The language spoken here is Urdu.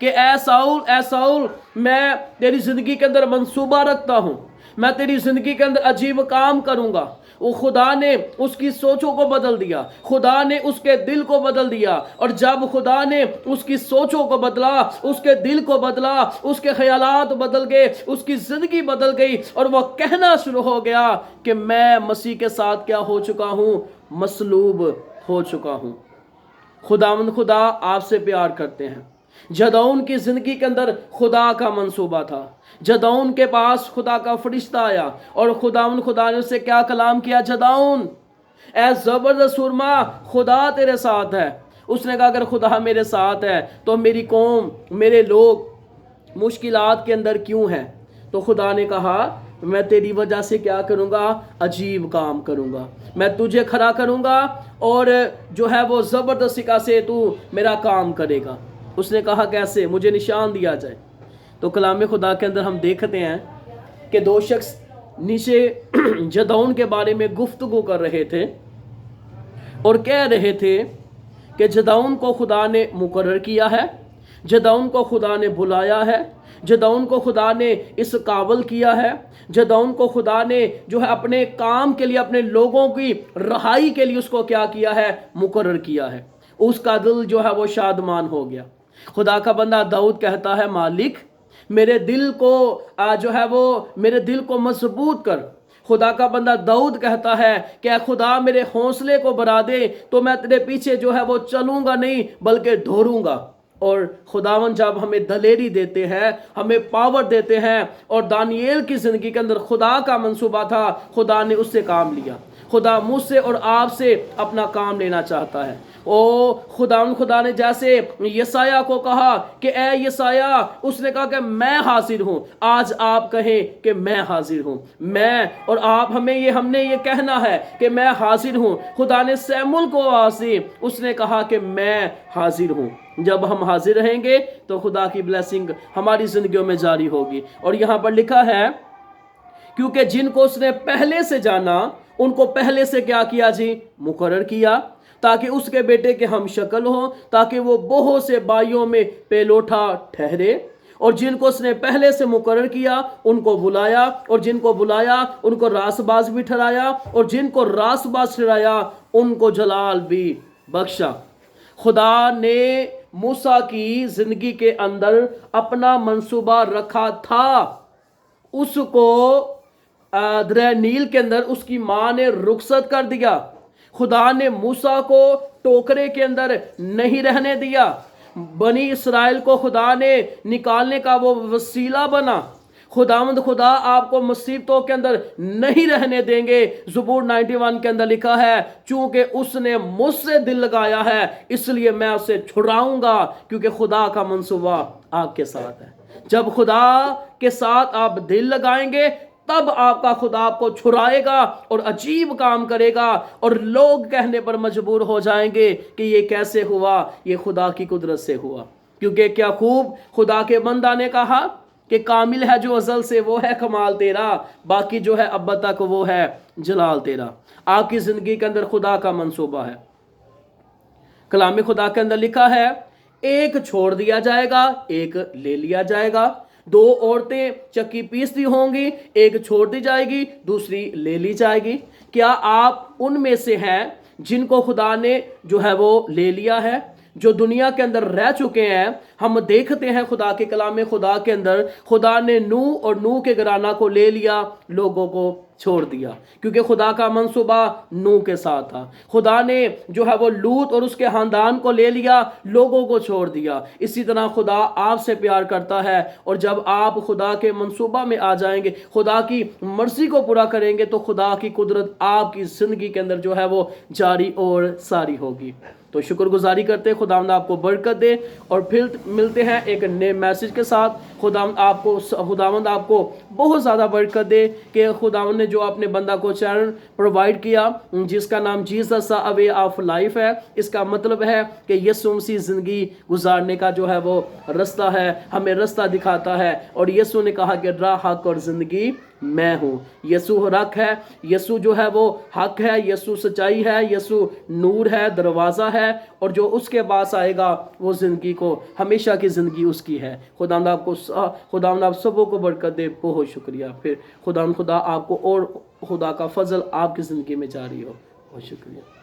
کہ اے ساؤل میں تیری زندگی کے اندر منصوبہ رکھتا ہوں، میں تیری زندگی کے اندر عجیب کام کروں گا۔ وہ خدا نے اس کی سوچوں کو بدل دیا، خدا نے اس کے دل کو بدل دیا، اور جب خدا نے اس کی سوچوں کو بدلا، اس کے دل کو بدلا، اس کے خیالات بدل گئے، اس کی زندگی بدل گئی، اور وہ کہنا شروع ہو گیا کہ میں مسیح کے ساتھ کیا ہو چکا ہوں؟ مصلوب ہو چکا ہوں۔ خدا آپ سے پیار کرتے ہیں۔ جدعون کی زندگی کے اندر خدا کا منصوبہ تھا۔ جدعون کے پاس خدا کا فرشتہ آیا اور خدا نے اسے کیا کلام کیا؟ جدعون اے زبردست سرما، خدا تیرے ساتھ ہے۔ اس نے کہا اگر خدا میرے ساتھ ہے تو میری قوم، میرے لوگ مشکلات کے اندر کیوں ہیں؟ تو خدا نے کہا میں تیری وجہ سے کیا کروں گا؟ عجیب کام کروں گا، میں تجھے کھڑا کروں گا، اور جو ہے وہ زبردستی کا سے تو میرا کام کرے گا۔ اس نے کہا کیسے؟ مجھے نشان دیا جائے۔ تو کلام خدا کے اندر ہم دیکھتے ہیں کہ دو شخص نیچے جدعون کے بارے میں گفتگو کر رہے تھے اور کہہ رہے تھے کہ جدعون کو خدا نے مقرر کیا ہے، جدعون کو خدا نے بلایا ہے، جدعون کو خدا نے اس قابل کیا ہے، جدعون کو خدا نے جو ہے اپنے کام کے لیے، اپنے لوگوں کی رہائی کے لیے اس کو کیا کیا ہے؟ مقرر کیا ہے۔ اس کا دل جو ہے وہ شادمان ہو گیا۔ خدا کا بندہ داؤد کہتا ہے مالک میرے دل کو جو ہے وہ میرے دل کو مضبوط کر۔ خدا کا بندہ داؤد کہتا ہے کہ اے خدا میرے حوصلے کو بڑھا دے تو میں تیرے پیچھے جو ہے وہ چلوں گا نہیں بلکہ دوڑوں گا۔ اور خداوند جب ہمیں دلیری دیتے ہیں، ہمیں پاور دیتے ہیں، اور دانییل کی زندگی کے اندر خدا کا منصوبہ تھا، خدا نے اس سے کام لیا۔ خدا مجھ سے اور آپ سے اپنا کام لینا چاہتا ہے۔ خدا نے جیسے یسایہ کو کہا کہ اے یسایہ، اس نے کہا کہ میں حاضر ہوں۔ آج آپ کہیں کہ میں حاضر ہوں، میں اور آپ ہم نے یہ کہنا ہے کہ میں حاضر ہوں۔ خدا نے سیمول کو آواز دی، اس نے کہا کہ میں حاضر ہوں۔ جب ہم حاضر رہیں گے تو خدا کی بلیسنگ ہماری زندگیوں میں جاری ہوگی۔ اور یہاں پر لکھا ہے کیونکہ جن کو اس نے پہلے سے جانا ان کو پہلے سے کیا کیا جی؟ مقرر کیا، تاکہ اس کے بیٹے کے ہم شکل ہوں، تاکہ وہ بہت سے بھائیوں میں پہلوٹا ٹھہرے۔ اور جن کو اس نے پہلے سے مقرر کیا ان کو بلایا، اور جن کو بلایا ان کو راست باز بھی ٹھہرایا، اور جن کو راست باز ٹھہرایا ان کو جلال بھی بخشا۔ خدا نے موسیٰ کی زندگی کے اندر اپنا منصوبہ رکھا تھا۔ اس کو دریا نیل کے اندر اس کی ماں نے رخصت کر دیا۔ خدا نے موسیٰ کو ٹوکرے کے اندر نہیں رہنے دیا۔ بنی اسرائیل کو خدا نے نکالنے کا وہ وسیلہ بنا۔ خدا آپ کو مصیبتوں کے اندر نہیں رہنے دیں گے۔ زبور 91 کے اندر لکھا ہے چونکہ اس نے مجھ سے دل لگایا ہے اس لیے میں اسے چھڑاؤں گا، کیونکہ خدا کا منصوبہ آپ کے ساتھ ہے۔ جب خدا کے ساتھ آپ دل لگائیں گے تب آپ کا خدا آپ کو چھڑائے گا اور عجیب کام کرے گا، اور لوگ کہنے پر مجبور ہو جائیں گے کہ یہ کیسے ہوا؟ یہ خدا کی قدرت سے ہوا۔ کیونکہ کیا خوب خدا کے بندہ نے کہا کہ کامل ہے جو ازل سے وہ ہے کمال تیرا، باقی جو ہے اب تک وہ ہے جلال تیرا۔ آپ کی زندگی کے اندر خدا کا منصوبہ ہے۔ کلام خدا کے اندر لکھا ہے ایک چھوڑ دیا جائے گا، ایک لے لیا جائے گا۔ دو عورتیں چکی پیستی ہوں گی، ایک چھوڑ دی جائے گی، دوسری لے لی جائے گی۔ کیا آپ ان میں سے ہیں جن کو خدا نے جو ہے وہ لے لیا ہے؟ جو دنیا کے اندر رہ چکے ہیں، ہم دیکھتے ہیں خدا کے کلام خدا کے اندر خدا نے نوح اور نوح کے گھرانہ کو لے لیا، لوگوں کو چھوڑ دیا، کیونکہ خدا کا منصوبہ نوح کے ساتھ تھا۔ خدا نے جو ہے وہ لوط اور اس کے خاندان کو لے لیا، لوگوں کو چھوڑ دیا۔ اسی طرح خدا آپ سے پیار کرتا ہے، اور جب آپ خدا کے منصوبہ میں آ جائیں گے، خدا کی مرضی کو پورا کریں گے، تو خدا کی قدرت آپ کی زندگی کے اندر جو ہے وہ جاری اور ساری ہوگی۔ تو شکر گزاری کرتے خداوند آپ کو برکت دے، اور پھر ملتے ہیں ایک نئے میسج کے ساتھ۔ خداوند آپ کو بہت زیادہ برکت دے کہ خداوند نے جو اپنے بندہ کو چینل پرووائڈ کیا جس کا نام Jesus a way of life ہے۔ اس کا مطلب ہے کہ یسوع مسیح زندگی گزارنے کا جو ہے وہ رستہ ہے، ہمیں رستہ دکھاتا ہے، اور یسوع نے کہا کہ راہ، حق اور زندگی میں ہوں۔ یسوع حق ہے، یسوع جو ہے وہ حق ہے، یسوع سچائی ہے، یسوع نور ہے، دروازہ ہے، اور جو اس کے پاس آئے گا وہ زندگی کو، ہمیشہ کی زندگی اس کی ہے۔ خداوند آپ سبوں کو برکت دے۔ بہت شکریہ۔ پھر خدا آپ کو اور خدا کا فضل آپ کی زندگی میں جاری ہو۔ بہت شکریہ۔